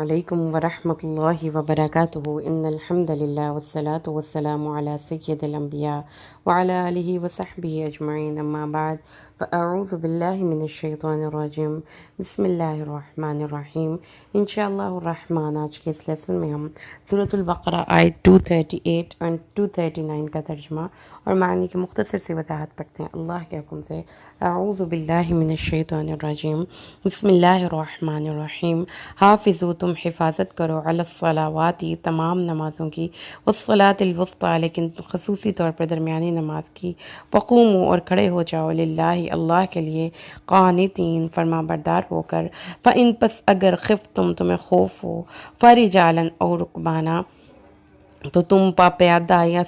علیکم ورحمۃ اللہ وبرکاتہ ان الحمد للہ والصلاة والسلام علی سید الانبیاء وعلی آلہ وصحبہ اجمعین اما بعد فاعوذ باللہ من الشیطان الرجیم بسم اللہ الرحمن الرحیم انشاءاللہ الرحمن آج کے اس لیسن میں ہم سورۃ البقرہ آیت 238 اور 239 کا ترجمہ اور معنی کی مختصر سی وضاحت پڑھتے ہیں اللہ کے حکم سے۔ اعوذ باللہ من الشیطان الرجیم بسم اللہ الرحمن الرحیم۔ حافظو تم حفاظت کرو علی الصلاواتی تمام نمازوں کی، والصلاۃ الوسطیٰ لیکن خصوصی طور پر درمیانی نماز کی، وقوموا اور کھڑے ہو جاؤ للہ اللہ کے لیے، قانتین فرما بردار ہو کر، فإن پس اگر خفتم تمہیں خوف ہو، فرجالا اور رکبانا تو تم پیادہ یا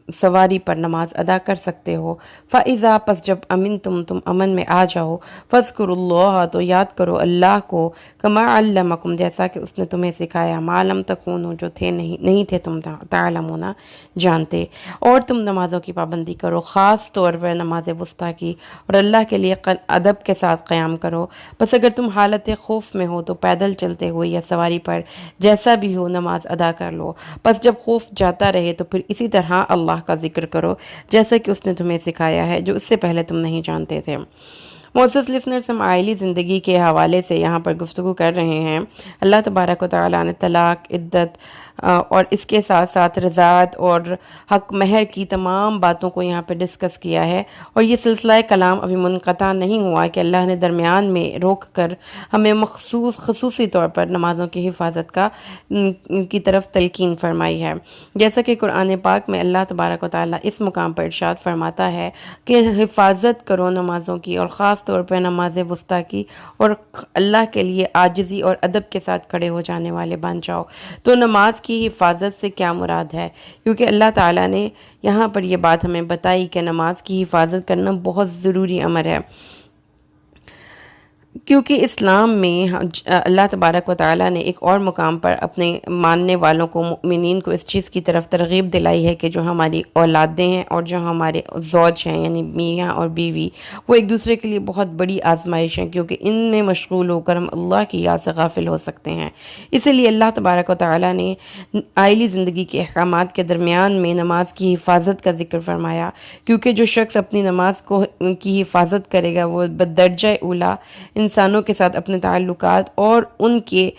سواری پر نماز ادا کر سکتے ہو۔ فَإِذَا پس جب تم امن میں آ جاؤ، فَاذْكُرُوا اللَّهَ تو یاد کرو اللہ کو، كَمَا عَلَّمَكُمْ جیسا کہ اس نے تمہیں سکھایا، مَا لَمْ تَكُونُوا جو تھے نہیں تھے تم تعلمون جانتے۔ اور تم نمازوں کی پابندی کرو، خاص طور پر نماز وسطیٰ کی، اور اللہ کے لیے ادب کے ساتھ قیام کرو۔ بس اگر تم حالت خوف میں ہو تو پیدل چلتے ہوئے یا سواری پر جیسا بھی ہو نماز ادا کر لو۔ بس جب خوف جاتا رہے تو پھر اسی طرح اللہ کا ذکر کرو جیسا کہ اس نے تمہیں سکھایا ہے جو اس سے پہلے تم نہیں جانتے تھے۔ معزز لسنرز، ہم عائلی زندگی کے حوالے سے یہاں پر گفتگو کر رہے ہیں۔ اللہ تبارک و تعالیٰ نے طلاق، عدت اور اس کے ساتھ ساتھ رضاعت اور حق مہر کی تمام باتوں کو یہاں پہ ڈسکس کیا ہے، اور یہ سلسلہ کلام ابھی منقطع نہیں ہوا کہ اللہ نے درمیان میں روک کر ہمیں خصوصی طور پر نمازوں کی حفاظت کی طرف تلقین فرمائی ہے۔ جیسا کہ قرآن پاک میں اللہ تبارک و تعالیٰ اس مقام پر ارشاد فرماتا ہے کہ حفاظت کرو نمازوں کی، اور خاص طور پر نماز وسطیٰ کی، اور اللہ کے لیے عاجزی اور ادب کے ساتھ کھڑے ہو جانے والے بن جاؤ۔ تو نماز کی حفاظت سے کیا مراد ہے؟ کیونکہ اللہ تعالیٰ نے یہاں پر یہ بات ہمیں بتائی کہ نماز کی حفاظت کرنا بہت ضروری امر ہے، کیونکہ اسلام میں اللہ تبارک و تعالیٰ نے ایک اور مقام پر اپنے ماننے والوں کو، مؤمنین کو اس چیز کی طرف ترغیب دلائی ہے کہ جو ہماری اولادیں ہیں اور جو ہمارے زوج ہیں یعنی میاں اور بیوی، وہ ایک دوسرے کے لیے بہت بڑی آزمائش ہیں، کیونکہ ان میں مشغول ہو کر ہم اللہ کی یاد سے غافل ہو سکتے ہیں۔ اسی لیے اللہ تبارک و تعالیٰ نے عائلی زندگی کے احکامات کے درمیان میں نماز کی حفاظت کا ذکر فرمایا، کیونکہ جو شخص اپنی نماز کی حفاظت کرے گا وہ بدرجہ اولیٰ انسانوں کے ساتھ اپنے تعلقات اور ان کے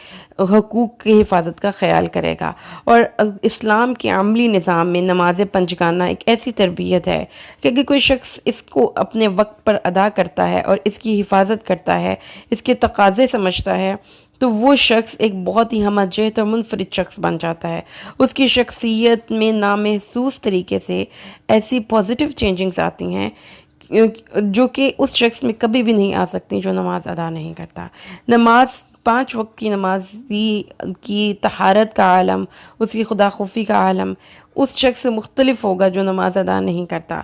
حقوق کی حفاظت کا خیال کرے گا۔ اور اسلام کے عملی نظام میں نماز پنجگانہ ایک ایسی تربیت ہے کہ اگر کوئی شخص اس کو اپنے وقت پر ادا کرتا ہے اور اس کی حفاظت کرتا ہے، اس کے تقاضے سمجھتا ہے، تو وہ شخص ایک بہت ہی ہمہ جہت اور منفرد شخص بن جاتا ہے۔ اس کی شخصیت میں نامحسوس طریقے سے ایسی پازیٹیو چینجنگز آتی ہیں جو کہ اس شخص میں کبھی بھی نہیں آ سکتی جو نماز ادا نہیں کرتا۔ نماز 5 وقت کی نماز کی طہارت کا عالم، اس کی خدا خوفی کا عالم اس شخص سے مختلف ہوگا جو نماز ادا نہیں کرتا،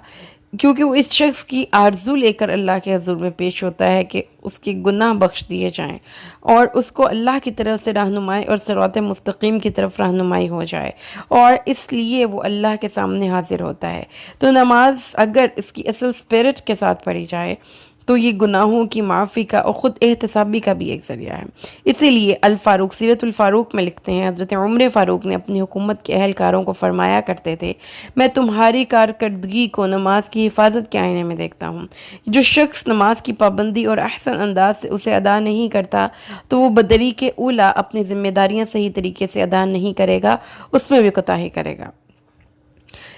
کیونکہ وہ اس شخص کی آرزو لے کر اللہ کے حضور میں پیش ہوتا ہے کہ اس کے گناہ بخش دیے جائیں اور اس کو اللہ کی طرف سے رہنمائی اور صراط مستقیم کی طرف رہنمائی ہو جائے، اور اس لیے وہ اللہ کے سامنے حاضر ہوتا ہے۔ تو نماز اگر اس کی اصل اسپرٹ کے ساتھ پڑھی جائے تو یہ گناہوں کی معافی کا اور خود احتسابی کا بھی ایک ذریعہ ہے۔ اسی لیے الفاروق سیرت الفاروق میں لکھتے ہیں، حضرت عمر فاروق نے اپنی حکومت کے اہلکاروں کو فرمایا کرتے تھے، میں تمہاری کارکردگی کو نماز کی حفاظت کے آئینے میں دیکھتا ہوں۔ جو شخص نماز کی پابندی اور احسن انداز سے اسے ادا نہیں کرتا تو وہ بدریق اولیٰ اپنی ذمہ داریاں صحیح طریقے سے ادا نہیں کرے گا، اس میں بھی کوتاہی کرے گا۔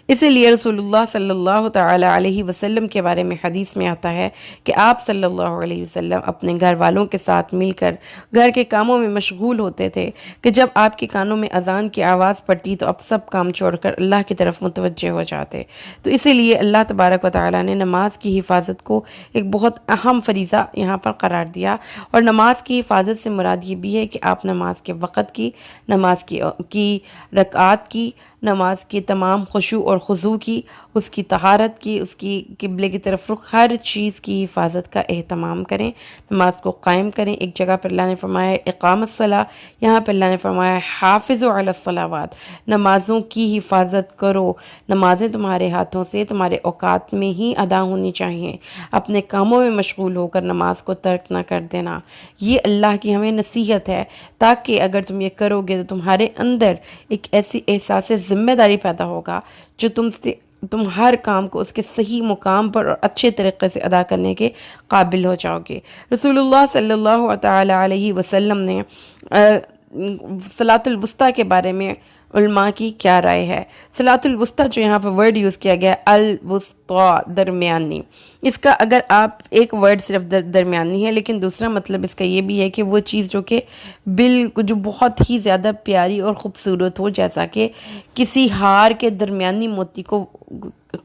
اسی لیے رسول اللہ صلی اللہ تعالیٰ علیہ وسلم کے بارے میں حدیث میں آتا ہے کہ آپ صلی اللہ علیہ وسلم اپنے گھر والوں کے ساتھ مل کر گھر کے کاموں میں مشغول ہوتے تھے کہ جب آپ کے کانوں میں اذان کی آواز پڑتی تو آپ سب کام چھوڑ کر اللہ کی طرف متوجہ ہو جاتے۔ تو اسی لیے اللہ تبارک و تعالیٰ نے نماز کی حفاظت کو ایک بہت اہم فریضہ یہاں پر قرار دیا، اور نماز کی حفاظت سے مراد یہ بھی ہے کہ آپ نماز کے وقت کی، نماز کی رکعات کی، نماز کی تمام خشوع اور اور خضوع کی، اس کی طہارت کی، اس کی قبلے کی طرف رخ، ہر چیز کی حفاظت کا اہتمام کریں، نماز کو قائم کریں۔ ایک جگہ پر اللہ نے فرمایا ہے اقام الصلاۃ، یہاں پر اللہ نے فرمایا ہے حافظوا علی الصلوات، نمازوں کی حفاظت کرو۔ نمازیں تمہارے ہاتھوں سے تمہارے اوقات میں ہی ادا ہونی چاہیے، اپنے کاموں میں مشغول ہو کر نماز کو ترک نہ کر دینا۔ یہ اللہ کی ہمیں نصیحت ہے، تاکہ اگر تم یہ کرو گے تو تمہارے اندر ایک ایسی احساس ذمہ داری پیدا ہوگا جو تم ہر کام کو اس کے صحیح مقام پر اور اچھے طریقے سے ادا کرنے کے قابل ہو جاؤ گے۔ رسول اللہ صلی اللہ تعالی علیہ وسلم نے صلاۃ الوسطیٰ کے بارے میں علماء کی کیا رائے ہے؟ صلاۃ الوسطیٰ جو یہاں پر ورڈ یوز کیا گیا الوسطیٰ، درمیانی، اس کا اگر آپ ایک ورڈ صرف درمیانی ہے، لیکن دوسرا مطلب اس کا یہ بھی ہے کہ وہ چیز جو کہ جو بہت ہی زیادہ پیاری اور خوبصورت ہو، جیسا کہ کسی ہار کے درمیانی موتی کو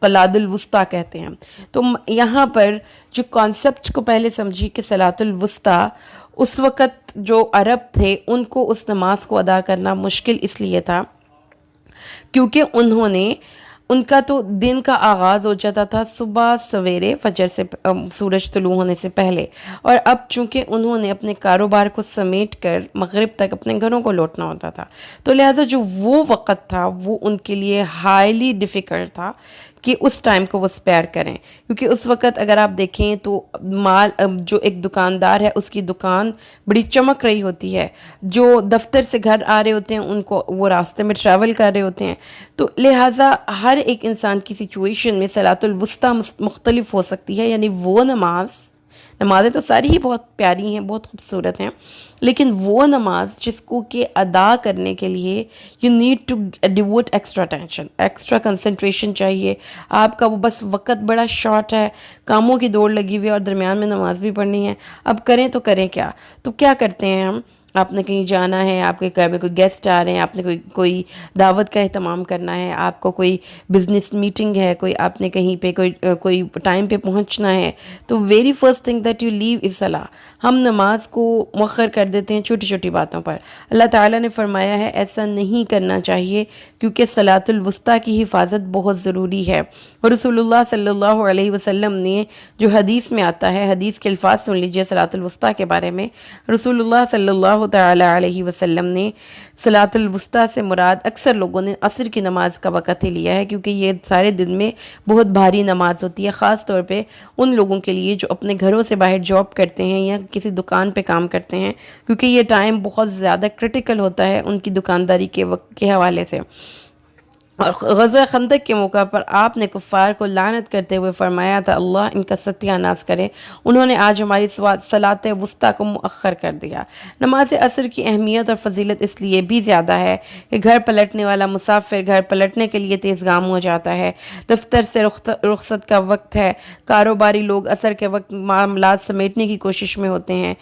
قلاد الوسطیٰ کہتے ہیں۔ تو یہاں پر جو کانسیپٹ کو پہلے سمجھی کہ صلاۃ الوسطیٰ، اس وقت جو عرب تھے ان کو اس نماز کو ادا کرنا مشکل اس لیے تھا کیونکہ ان کا تو دن کا آغاز ہو جاتا تھا صبح سویرے فجر سے، سورج طلوع ہونے سے پہلے، اور اب چونکہ انہوں نے اپنے کاروبار کو سمیٹ کر مغرب تک اپنے گھروں کو لوٹنا ہوتا تھا، تو لہٰذا جو وہ وقت تھا وہ ان کے لیے ہائیلی ڈیفیکلٹ تھا کہ اس ٹائم کو وہ سپیئر کریں، کیونکہ اس وقت اگر آپ دیکھیں تو جو ایک دکاندار ہے اس کی دکان بڑی چمک رہی ہوتی ہے، جو دفتر سے گھر آ رہے ہوتے ہیں ان کو وہ راستے میں ٹریول کر رہے ہوتے ہیں، تو لہٰذا ہر ایک انسان کی سچویشن میں صلاۃ الوسطیٰ مختلف ہو سکتی ہے، یعنی وہ نمازیں تو ساری ہی بہت پیاری ہیں، بہت خوبصورت ہیں، لیکن وہ نماز جس کو کہ ادا کرنے کے لیے you need to devote extra tension, extra concentration چاہیے، آپ کا وہ بس وقت بڑا شارٹ ہے، کاموں کی دوڑ لگی ہوئی ہے اور درمیان میں نماز بھی پڑھنی ہے، اب کریں تو کریں کیا؟ تو کیا کرتے ہیں ہم؟ آپ نے کہیں جانا ہے، آپ کے گھر میں کوئی گیسٹ آ رہے ہیں، آپ نے کوئی دعوت کا اہتمام کرنا ہے، آپ کو کوئی بزنس میٹنگ ہے، آپ نے کہیں پہ کوئی ٹائم پہ پہنچنا ہے، تو very first thing that you leave is صلاح۔ ہم نماز کو مؤخر کر دیتے ہیں چھوٹی چھوٹی باتوں پر۔ اللہ تعالیٰ نے فرمایا ہے ایسا نہیں کرنا چاہیے کیونکہ صلاۃ الوسطیٰ کی حفاظت بہت ضروری ہے، اور رسول اللہ صلی اللہ علیہ وسلم نے جو حدیث میں آتا ہے، حدیث کے الفاظ سن لیجئے صلاۃ الوسطیٰ کے بارے میں۔ رسول اللہ صلی اللہ تعالی علیہ وسلم نے صلاۃ الوسطیٰ سے مراد اکثر لوگوں نے عصر کی نماز کا وقت ہی لیا ہے، کیونکہ یہ سارے دن میں بہت بھاری نماز ہوتی ہے، خاص طور پہ ان لوگوں کے لیے جو اپنے گھروں سے باہر جاب کرتے ہیں یا کسی دکان پہ کام کرتے ہیں، کیونکہ یہ ٹائم بہت زیادہ کریٹیکل ہوتا ہے ان کی دکانداری کے وقت کے حوالے سے۔ اور غزوہ خندق کے موقع پر آپ نے کفار کو لعنت کرتے ہوئے فرمایا تھا اللہ ان کا ستیہ ناش کرے، انہوں نے آج ہماری صلاۃ وسطیٰ کو مؤخر کر دیا۔ نماز عصر کی اہمیت اور فضیلت اس لیے بھی زیادہ ہے کہ گھر پلٹنے والا مسافر گھر پلٹنے کے لیے تیز گام ہو جاتا ہے، دفتر سے رخصت کا وقت ہے، کاروباری لوگ عصر کے وقت معاملات سمیٹنے کی کوشش میں ہوتے ہیں،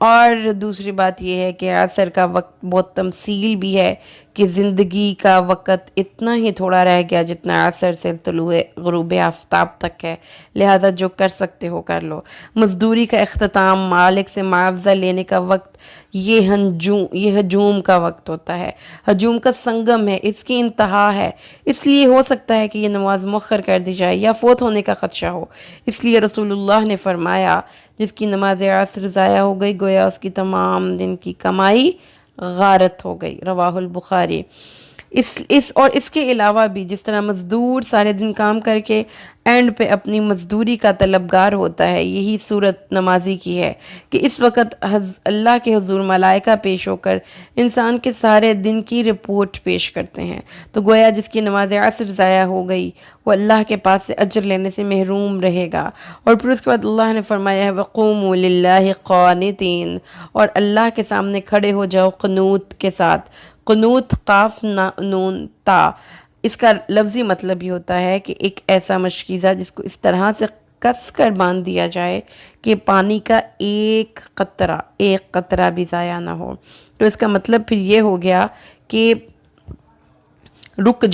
اور دوسری بات یہ ہے کہ عصر کا وقت بہت تمثیل بھی ہے کہ زندگی کا وقت اتنا ہی تھوڑا رہ گیا جتنا عصر سے طلوع غروب آفتاب تک ہے، لہذا جو کر سکتے ہو کر لو۔ مزدوری کا اختتام، مالک سے معاوضہ لینے کا وقت، یہ ہجوم کا وقت ہوتا ہے، ہجوم کا سنگم ہے، اس کی انتہا ہے، اس لیے ہو سکتا ہے کہ یہ نماز مؤخر کر دی جائے یا فوت ہونے کا خدشہ ہو۔ اس لیے رسول اللہ نے فرمایا جس کی نماز عصر ضائع ہو گئی گویا اس کی تمام دن کی کمائی غارت ہو گئی، رواہ البخاری۔ اس کے علاوہ بھی جس طرح مزدور سارے دن کام کر کے اینڈ پہ اپنی مزدوری کا طلبگار ہوتا ہے، یہی صورت نمازی کی ہے کہ اس وقت اللہ کے حضور ملائکہ پیش ہو کر انسان کے سارے دن کی رپورٹ پیش کرتے ہیں، تو گویا جس کی نماز عصر ضائع ہو گئی وہ اللہ کے پاس سے اجر لینے سے محروم رہے گا۔ اور پھر اس کے بعد اللہ نے فرمایا ہے وَقُومُوا لِلَّهِ قَانِتِينَ، اور اللہ کے سامنے کھڑے ہو جاؤ قنوت کے ساتھ۔ قنوت قاف نون تا، اس کا لفظی مطلب یہ ہوتا ہے کہ ایک ایسا مشکیزہ جس کو اس طرح سے کس کر باندھ دیا جائے کہ پانی کا ایک قطرہ بھی ضائع نہ ہو۔ تو اس کا مطلب پھر یہ ہو گیا کہ رک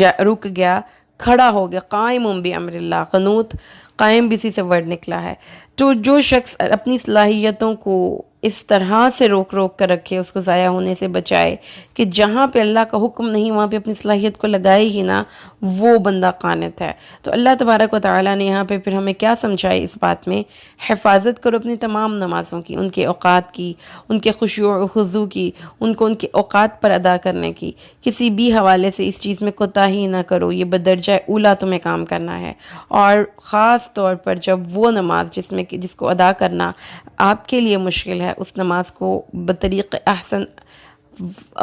گیا، کھڑا ہو گیا، قائم بامر اللہ، قنوت قائم بھی اسی سے ورڈ نکلا ہے۔ تو جو شخص اپنی صلاحیتوں کو اس طرح سے روک روک کر رکھے، اس کو ضائع ہونے سے بچائے کہ جہاں پہ اللہ کا حکم نہیں وہاں پہ اپنی صلاحیت کو لگائے ہی نہ، وہ بندہ قانت ہے۔ تو اللہ تبارک و تعالیٰ نے یہاں پہ پھر ہمیں کیا سمجھائی اس بات میں؟ حفاظت کرو اپنی تمام نمازوں کی، ان کے اوقات کی، ان کے خشوع و خضوع کی، ان کو ان کے اوقات پر ادا کرنے کی، کسی بھی حوالے سے اس چیز میں کوتاہی نہ کرو، یہ بدرجہ اولا تمہیں کام کرنا ہے۔ اور خاص طور پر جب وہ نماز جس کو ادا کرنا آپ کے لیے مشکل ہے، اس نماز کو بطریق احسن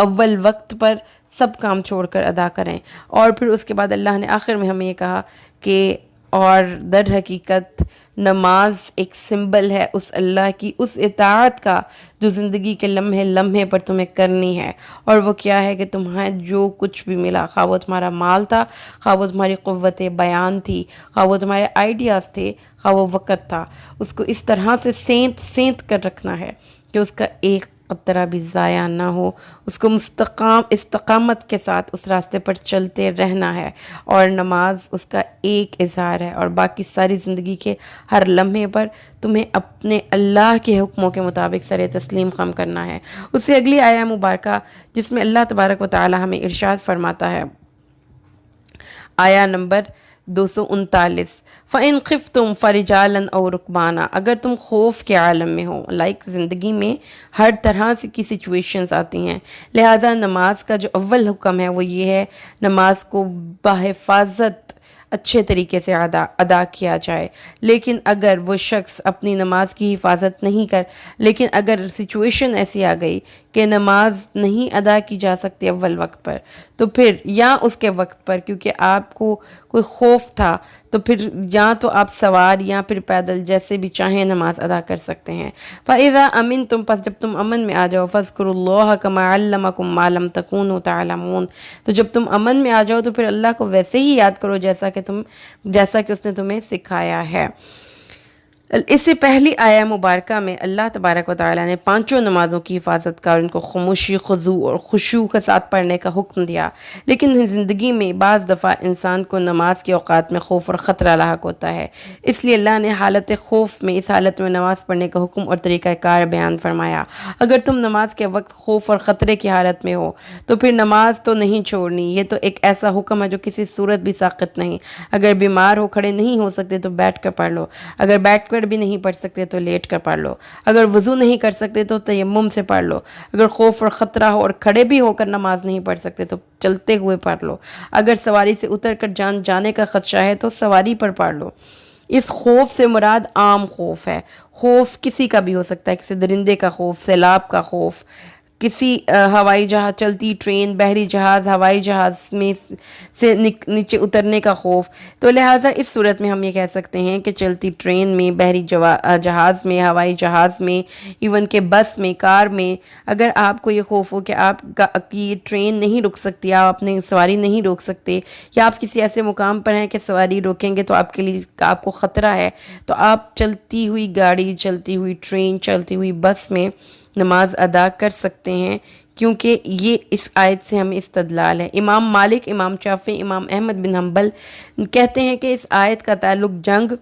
اول وقت پر سب کام چھوڑ کر ادا کریں۔ اور پھر اس کے بعد اللہ نے آخر میں ہمیں یہ کہا کہ اور در حقیقت نماز ایک سمبل ہے اس اللہ کی اس اطاعت کا جو زندگی کے لمحے لمحے پر تمہیں کرنی ہے۔ اور وہ کیا ہے کہ تمہیں جو کچھ بھی ملا، خواہ وہ تمہارا مال تھا، خواہ وہ تمہاری قوت بیان تھی، خواہ وہ تمہارے آئیڈیاز تھے، خواہ وہ وقت تھا، اس کو اس طرح سے سینت کر رکھنا ہے کہ اس کا ایک قطرہ بھی ضائع نہ ہو، اس کو استقامت کے ساتھ اس راستے پر چلتے رہنا ہے۔ اور نماز اس کا ایک اظہار ہے، اور باقی ساری زندگی کے ہر لمحے پر تمہیں اپنے اللہ کے حکموں کے مطابق سر تسلیم خم کرنا ہے۔ اس سے اگلی آیہ مبارکہ جس میں اللہ تبارک و تعالی ہمیں ارشاد فرماتا ہے، آیہ نمبر 239، فَإِن خِفْتُمْ فَرِجَالًا أَوْ رُكْبَانًا، اگر تم خوف کے عالم میں ہو، زندگی میں ہر طرح کی سچویشنز آتی ہیں، لہٰذا نماز کا جو اول حکم ہے وہ یہ ہے نماز کو بحفاظت اچھے طریقے سے ادا کیا جائے۔ لیکن اگر وہ شخص اپنی نماز کی حفاظت نہیں لیکن اگر سچویشن ایسی آ گئی کہ نماز نہیں ادا کی جا سکتی اول وقت پر، تو پھر یا اس کے وقت پر کیونکہ آپ کو کوئی خوف تھا، تو پھر یا تو آپ سوار یا پھر پیدل جیسے بھی چاہیں نماز ادا کر سکتے ہیں۔ فَإِذَا أَمِنْتُمْ، پس جب تم امن میں آ جاؤ، فَاذْكُرُوا اللَّهَ كَمَا عَلَّمَكُمْ مَا لَمْ تَكُونُوا تَعْلَمُونَ، تو جب تم امن میں آ جاؤ تو پھر اللہ کو ویسے ہی یاد کرو جیسا کہ اس نے تمہیں سکھایا ہے۔ اس سے پہلی آیہ مبارکہ میں اللہ تبارک و تعالیٰ نے پانچوں نمازوں کی حفاظت کا اور ان کو خاموشی، خضوع اور خشوع کے ساتھ پڑھنے کا حکم دیا، لیکن زندگی میں بعض دفعہ انسان کو نماز کے اوقات میں خوف اور خطرہ لاحق ہوتا ہے، اس لیے اللہ نے حالت خوف میں اس حالت میں نماز پڑھنے کا حکم اور طریقہ کار بیان فرمایا۔ اگر تم نماز کے وقت خوف اور خطرے کی حالت میں ہو تو پھر نماز تو نہیں چھوڑنی، یہ تو ایک ایسا حکم ہے جو کسی صورت بھی ساقط نہیں۔ اگر بیمار ہو، کھڑے نہیں ہو سکتے تو بیٹھ کر پڑھ لو، اگر بیٹھ کر بھی نہیں پڑھ سکتے تو لیٹ کر پڑھ لو، اگر وضو نہیں کر سکتے تو تیمم سے پڑھ لو، اگر خوف اور خطرہ ہو اور کھڑے بھی ہو کر نماز نہیں پڑھ سکتے تو چلتے ہوئے پڑھ لو، اگر سواری سے اتر کر جان جانے کا خدشہ ہے تو سواری پر پڑھ لو۔ اس خوف سے مراد عام خوف ہے، خوف کسی کا بھی ہو سکتا ہے، کسی درندے کا خوف، سیلاب کا خوف، کسی ہوائی جہاز، چلتی ٹرین، بحری جہاز، ہوائی جہاز میں سے نیچے اترنے کا خوف۔ تو لہٰذا اس صورت میں ہم یہ کہہ سکتے ہیں کہ چلتی ٹرین میں، بحری جہاز میں، ہوائی جہاز میں، ایون کہ بس میں، کار میں، اگر آپ کو یہ خوف ہو کہ آپ کی ٹرین نہیں رک سکتی، آپ اپنی سواری نہیں روک سکتے، یا آپ کسی ایسے مقام پر ہیں کہ سواری روکیں گے تو آپ کو خطرہ ہے، تو آپ چلتی ہوئی گاڑی، چلتی ہوئی ٹرین، چلتی ہوئی بس میں نماز ادا کر سکتے ہیں، کیونکہ یہ اس آیت سے ہمیں استدلال ہے۔ امام مالک، امام شافعی، امام احمد بن حنبل کہتے ہیں کہ اس آیت کا تعلق جنگ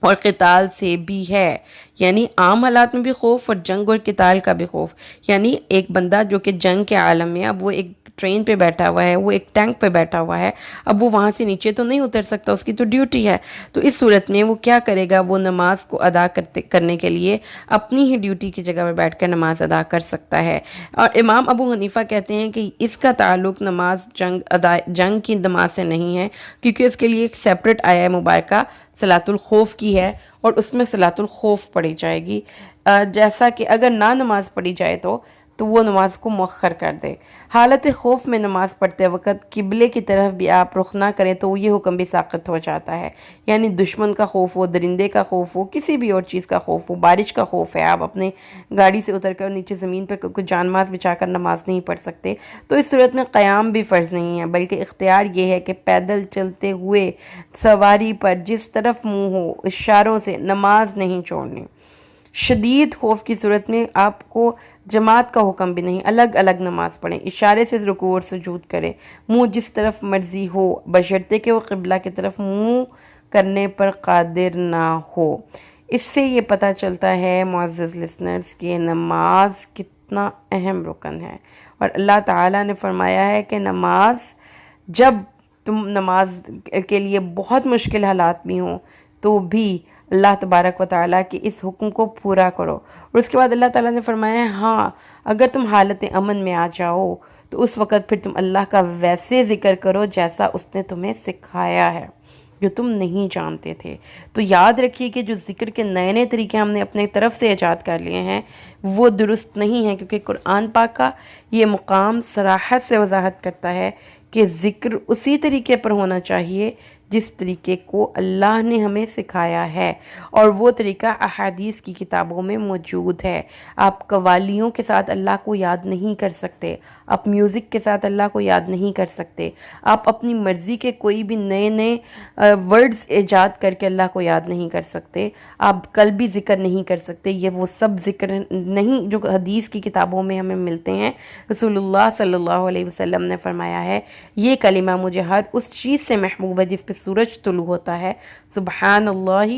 اور قتال سے بھی ہے، یعنی عام حالات میں بھی خوف اور جنگ اور قتال کا بھی خوف، یعنی ایک بندہ جو کہ جنگ کے عالم میں، اب وہ ایک ٹرین پہ بیٹھا ہوا ہے، وہ ایک ٹینک پہ بیٹھا ہوا ہے، اب وہ وہاں سے نیچے تو نہیں اتر سکتا، اس کی تو ڈیوٹی ہے، تو اس صورت میں وہ کیا کرے گا؟ وہ نماز کو ادا کرنے کے لیے اپنی ہی ڈیوٹی کی جگہ پر بیٹھ کر نماز ادا کر سکتا ہے۔ اور امام ابو حنیفہ کہتے ہیں کہ اس کا تعلق جنگ کی نماز سے نہیں ہے، کیونکہ اس کے لیے ایک سیپریٹ آیہ مبارکہ صلاۃ الخوف کی ہے، اور اس میں صلاۃ الخوف پڑھی جائے گی، جیسا کہ اگر نہ نماز پڑھی جائے تو وہ نماز کو مؤخر کر دے۔ حالت خوف میں نماز پڑھتے وقت قبلے کی طرف بھی آپ رخ نہ کریں تو یہ حکم بھی ساقط ہو جاتا ہے، یعنی دشمن کا خوف ہو، درندے کا خوف ہو، کسی بھی اور چیز کا خوف ہو، بارش کا خوف ہے، آپ اپنے گاڑی سے اتر کر نیچے زمین پر کوئی جان ماز بچا کر نماز نہیں پڑھ سکتے، تو اس صورت میں قیام بھی فرض نہیں ہے، بلکہ اختیار یہ ہے کہ پیدل چلتے ہوئے سواری پر جس طرف منہ ہو اشاروں سے نماز نہیں چھوڑنی۔ شدید خوف کی صورت میں آپ کو جماعت کا حکم بھی نہیں، الگ الگ نماز پڑھیں، اشارے سے رکوع اور سجود کریں، منہ جس طرف مرضی ہو، بشرطے کہ وہ قبلہ کی طرف منہ کرنے پر قادر نہ ہو۔ اس سے یہ پتہ چلتا ہے معزز لسنرز کہ نماز کتنا اہم رکن ہے، اور اللہ تعالیٰ نے فرمایا ہے کہ نماز، جب تم نماز کے لیے بہت مشکل حالات بھی ہوں تو بھی اللہ تبارک و تعالیٰ کے اس حکم کو پورا کرو۔ اور اس کے بعد اللہ تعالیٰ نے فرمایا ہے ہاں اگر تم حالت امن میں آ جاؤ تو اس وقت پھر تم اللہ کا ویسے ذکر کرو جیسا اس نے تمہیں سکھایا ہے، جو تم نہیں جانتے تھے۔ تو یاد رکھیے کہ جو ذکر کے نئے نئے طریقے ہم نے اپنے طرف سے ایجاد کر لیے ہیں وہ درست نہیں ہیں، کیونکہ قرآن پاک کا یہ مقام صراحت سے وضاحت کرتا ہے کہ ذکر اسی طریقے پر ہونا چاہیے جس طریقے کو اللہ نے ہمیں سکھایا ہے، اور وہ طریقہ احادیث کی کتابوں میں موجود ہے۔ آپ قوالیوں کے ساتھ اللہ کو یاد نہیں کر سکتے، آپ میوزک کے ساتھ اللہ کو یاد نہیں کر سکتے، آپ اپنی مرضی کے کوئی بھی نئے نئے ورڈز ایجاد کر کے اللہ کو یاد نہیں کر سکتے، آپ قلبی ذکر نہیں کر سکتے۔ یہ وہ سب ذکر نہیں جو حدیث کی کتابوں میں ہمیں ملتے ہیں۔ رسول اللہ صلی اللہ علیہ وسلم نے فرمایا ہے یہ کلمہ مجھے ہر اس چیز سے محبوب ہے جس پہ سورج طلوع ہوتا ہے، سبحان اللہ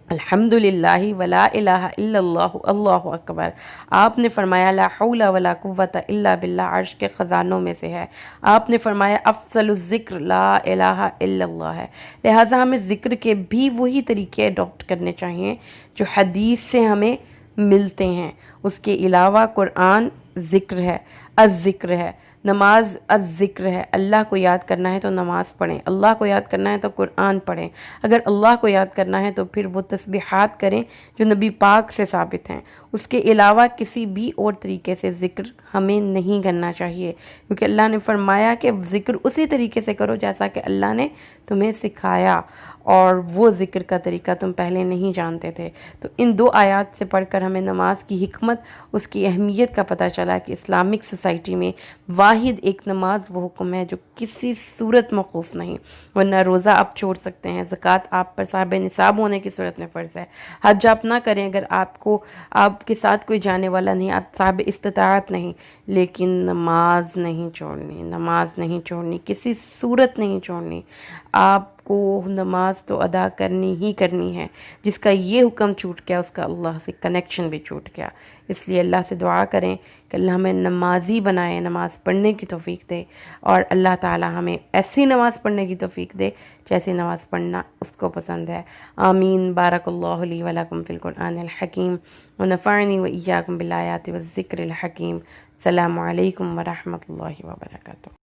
الحمد للہ ولا الہ الا اللہ اللہ اکبر۔ آپ نے فرمایا لا حول ولا قوت الا باللہ عرش کے خزانوں میں سے ہے۔ آپ نے فرمایا افضل الذکر لا الہ الا اللہ ہے۔ لہٰذا ہمیں ذکر کے بھی وہی طریقے اڈاپٹ کرنے چاہیے جو حدیث سے ہمیں ملتے ہیں۔ اس کے علاوہ قرآن ذکر ہے، الذکر ہے، نماز الذکر ہے۔ اللہ کو یاد کرنا ہے تو نماز پڑھیں، اللہ کو یاد کرنا ہے تو قرآن پڑھیں، اگر اللہ کو یاد کرنا ہے تو پھر وہ تسبیحات کریں جو نبی پاک سے ثابت ہیں۔ اس کے علاوہ کسی بھی اور طریقے سے ذکر ہمیں نہیں کرنا چاہیے، کیونکہ اللہ نے فرمایا کہ ذکر اسی طریقے سے کرو جیسا کہ اللہ نے تمہیں سکھایا، اور وہ ذکر کا طریقہ تم پہلے نہیں جانتے تھے۔ تو ان دو آیات سے پڑھ کر ہمیں نماز کی حکمت، اس کی اہمیت کا پتہ چلا کہ اسلامک سوسائٹی میں واحد ایک نماز وہ حکم ہے جو کسی صورت موقوف نہیں، ورنہ روزہ آپ چھوڑ سکتے ہیں، زکوٰۃ آپ پر صاحب نصاب ہونے کی صورت میں فرض ہے، حج آپ نہ کریں اگر آپ کے ساتھ کوئی جانے والا نہیں، آپ صاحب استطاعت نہیں، لیکن نماز نہیں چھوڑنی، نماز نہیں چھوڑنی، کسی صورت نہیں چھوڑنی۔ آپ کو نماز تو ادا کرنی ہی کرنی ہے، جس کا یہ حکم چھوٹ گیا اس کا اللہ سے کنیکشن بھی چھوٹ گیا۔ اس لیے اللہ سے دعا کریں کہ اللہ ہمیں نمازی بنائے، نماز پڑھنے کی توفیق دے، اور اللہ تعالی ہمیں ایسی نماز پڑھنے کی توفیق دے جیسی نماز پڑھنا اس کو پسند ہے۔ آمین۔ بارک اللہ لی ولکم فی القرآن الحکیم ونفعنی وإیاکم بالآیات والذکر الحکیم۔ السلام علیکم ورحمۃ اللہ وبرکاتہ۔